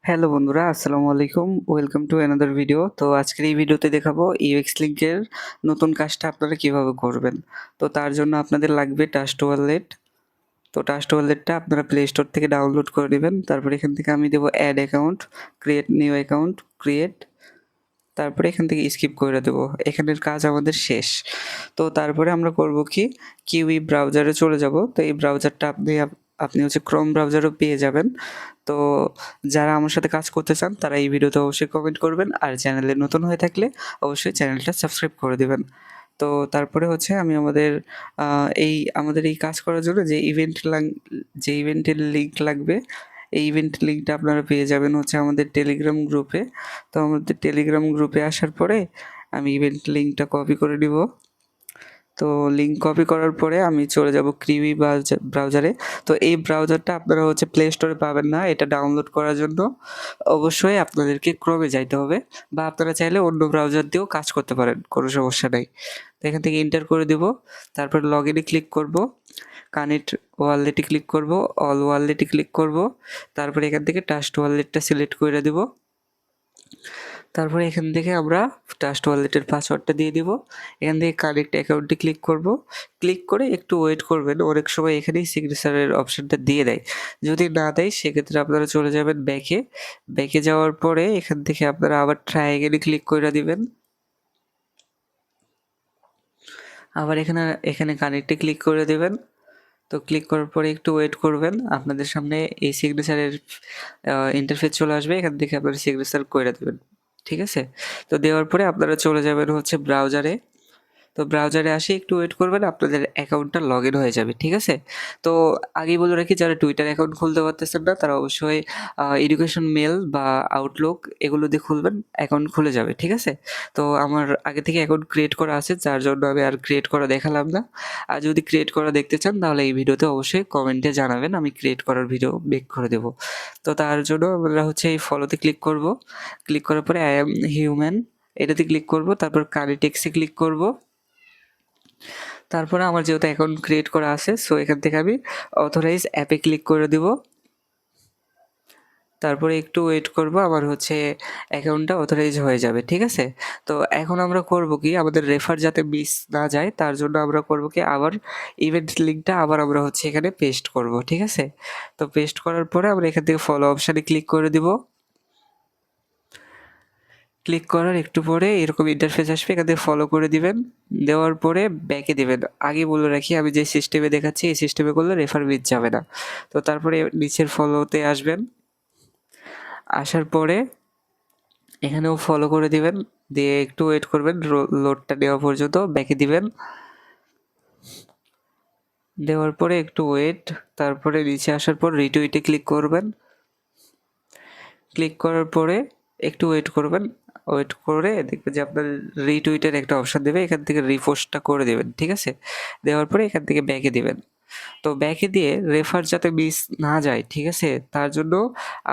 Hello বন্ধুরা, আসসালামু আলাইকুম। Welcome to another video. তো আজকের এই ভিডিওতে দেখাবো UX লিংকের নতুন কাজটা আপনারা কিভাবে করবেন। তো তার জন্য আপনাদের লাগবে ট্রাস্ট ওয়ালেট। তো ট্রাস্ট ওয়ালেটটা আপনারা প্লে স্টোর থেকে ডাউনলোড করে নেবেন। তারপরে এখান থেকে আমি দেবো add account, create new account, create. তারপরে এখান থেকে স্কিপ করে দেবো। এখানের কাজ আমাদের শেষ। তো তারপরে আমরা করব কি, কিউই ব্রাউজারে চলে যাব। তো এই ব্রাউজারটা আপনি হচ্ছে ক্রোম ব্রাউজারও পেয়ে যাবেন। তো যারা আমার সাথে কাজ করতে চান তারা এই ভিডিওতে অবশ্যই কমেন্ট করবেন, আর চ্যানেলে নতুন হয়ে থাকলে অবশ্যই চ্যানেলটা সাবস্ক্রাইব করে দেবেন। তো তারপরে হচ্ছে আমি আমাদের এই কাজ করার জন্য যে ইভেন্টের লিঙ্ক লাগবে, এই ইভেন্টের লিঙ্কটা আপনারা পেয়ে যাবেন হচ্ছে আমাদের টেলিগ্রাম গ্রুপে। তো আমাদের টেলিগ্রাম গ্রুপে আসার পরে আমি ইভেন্ট লিঙ্কটা কপি করে নিব। তো লিঙ্ক কপি করার পরে আমি চলে যাব কিউই ব্রাউজারে। তো এই ব্রাউজারটা আপনারা হচ্ছে প্লে স্টোরে পাবেন না। এটা ডাউনলোড করার জন্য অবশ্যই আপনাদেরকে ক্রোমে যাইতে হবে, বা আপনারা চাইলে অন্য ব্রাউজার দিয়েও কাজ করতে পারেন, কোনো সমস্যা নেই। তো এখান থেকে এন্টার করে দেব। তারপর লগ ইনে ক্লিক করব, কানেক্ট ওয়ালেটে ক্লিক করব, অল ওয়ালেটে ক্লিক করব। তারপরে এখান থেকে ট্রাস্ট ওয়ালেটটা সিলেক্ট করে দেব। তারপরে এখান থেকে আমরা ট্রাস্ট ওয়ালেটের পাসওয়ার্ডটা দিয়ে দিব। এখান থেকে কানেক্ট অ্যাকাউন্টে ক্লিক করব। ক্লিক করে একটু ওয়েট করবেন, অনেক সময় এখানেই সিগনেচারের অপশানটা দিয়ে দেয়। যদি না দেয় সেক্ষেত্রে আপনারা চলে যাবেন ব্যাকে। ব্যাকে যাওয়ার পরে এখান থেকে আপনারা আবার ট্রাই এগেনে ক্লিক করে দিবেন। আবার এখানে কানেক্টে ক্লিক করে দেবেন। তো ক্লিক করার পরে একটু ওয়েট করবেন, আপনাদের সামনে এই সিগনেচারের ইন্টারফেস চলে আসবে। এখান থেকে আপনারা সিগনেচার করে দেবেন, ঠিক আছে? তো দেওয়ার পরে আপনারা চলে যাবেন হচ্ছে ব্রাউজারে। তো ব্রাউজারে আসে একটু ওয়েট করবেন, আপনাদের অ্যাকাউন্টটা লগ ইন হয়ে যাবে, ঠিক আছে? তো আগেই বলে রাখি, যারা টুইটার অ্যাকাউন্ট খুলতে পারতেছেন না তারা অবশ্যই এডুকেশন মেল বা আউটলুক এগুলো দিয়ে খুলবেন, অ্যাকাউন্ট খুলে যাবে, ঠিক আছে? তো আমার আগে থেকে অ্যাকাউন্ট ক্রিয়েট করা আছে, যার জন্য আমি আর ক্রিয়েট করা দেখালাম না। আর যদি ক্রিয়েট করা দেখতে চান তাহলে এই ভিডিওতে অবশ্যই কমেন্টে জানাবেন, আমি ক্রিয়েট করার ভিডিও মেক করে দেবো। তো তার জন্য আমরা হচ্ছে এই ফলোতে ক্লিক করব। ক্লিক করার পরে আই অ্যাম হিউম্যান এটাতে ক্লিক করব। তারপর কানেক্টে ক্লিক করব। তারপরে আমার যেহেতু অ্যাকাউন্ট ক্রিয়েট করা আছে, সো এখান থেকে আমি অথরাইজ অ্যাপে ক্লিক করে দিব। তারপরে একটু ওয়েট করব, আমার হচ্ছে অ্যাকাউন্টটা অথরাইজ হয়ে যাবে, ঠিক আছে? তো এখন আমরা করব কি, আমাদের রেফার যাতে মিস না যায় তার জন্য আমরা করব কি, আবার ইভেন্ট লিঙ্কটা আবার আমরা হচ্ছে এখানে পেস্ট করব, ঠিক আছে? তো পেস্ট করার পরে আমরা এখান থেকে ফলো অপশানে ক্লিক করে দিব। ক্লিক করার একটু পরে এরকম ইন্টারফেস আসবে, এখান থেকে ফলো করে দিবেন। দেওয়ার পরে ব্যাকে দিবেন। আগে বলে রাখি, আমি যে সিস্টেমে দেখাচ্ছি এই সিস্টেমে করলে রেফার মিস যাবে না। তো তারপরে নিচের ফলোতে আসবেন। আসার পরে এখানেও ফলো করে দিবেন, দিয়ে একটু ওয়েট করবেন, লোডটা নেওয়া পর্যন্ত ব্যাকে দিবেন। দেওয়ার পরে একটু ওয়েট, তারপরে নিচে আসার পর রিটুইটে ক্লিক করবেন। ক্লিক করার পরে একটু ওয়েট করবেন, ওয়েট করে দেখবেন যে আপনার রিটুইটের একটা অপশান দেবে, এখান থেকে রিপোস্টটা করে দেবেন, ঠিক আছে? দেওয়ার পরে এখান থেকে ব্যাকে দিবেন। তো ব্যাকে দিয়ে রেফার যাতে মিস না যায়, ঠিক আছে, তার জন্য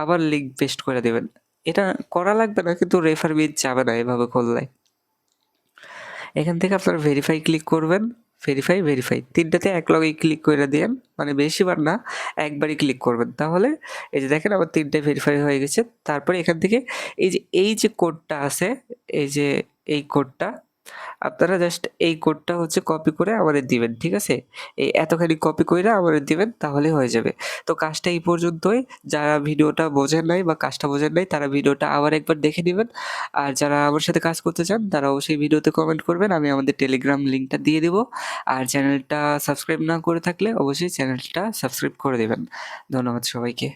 আবার লিঙ্ক পেস্ট করে দেবেন। এটা করা লাগবে না, কিন্তু রেফার মিস যাবে না এভাবে করলে। এখান থেকে আপনারা ভেরিফাই ক্লিক করবেন। ভেরিফাই তিনটাতে একলগে ক্লিক করে দিয়েন, মানে বেশিবার না, একবারই ক্লিক করবেন। তাহলে এই যে দেখেন আমার তিনটে ভেরিফাই হয়ে গেছে। তারপরে এখান থেকে এই যে কোডটা আছে, এই যে এই কোডটা, আপনারা জাস্ট এই কোডটা হচ্ছে কপি করে আমাদের দিবেন, ঠিক আছে? এই এতখানি কপি কইরা আমাদের দিবেন, তাহলেই হয়ে যাবে। তো কাজটা এই পর্যন্তই। যারা ভিডিওটা বোঝেন নাই বা কাজটা বোঝেন নাই তারা ভিডিওটা আবার একবার দেখে নিবেন। আর যারা আমার সাথে কাজ করতে চান তারা অবশ্যই ভিডিওতে কমেন্ট করবেন, আমি আমাদের টেলিগ্রাম লিঙ্কটা দিয়ে দিব। আর চ্যানেলটা সাবস্ক্রাইব না করে থাকলে অবশ্যই চ্যানেলটা সাবস্ক্রাইব করে দেবেন। ধন্যবাদ সবাইকে।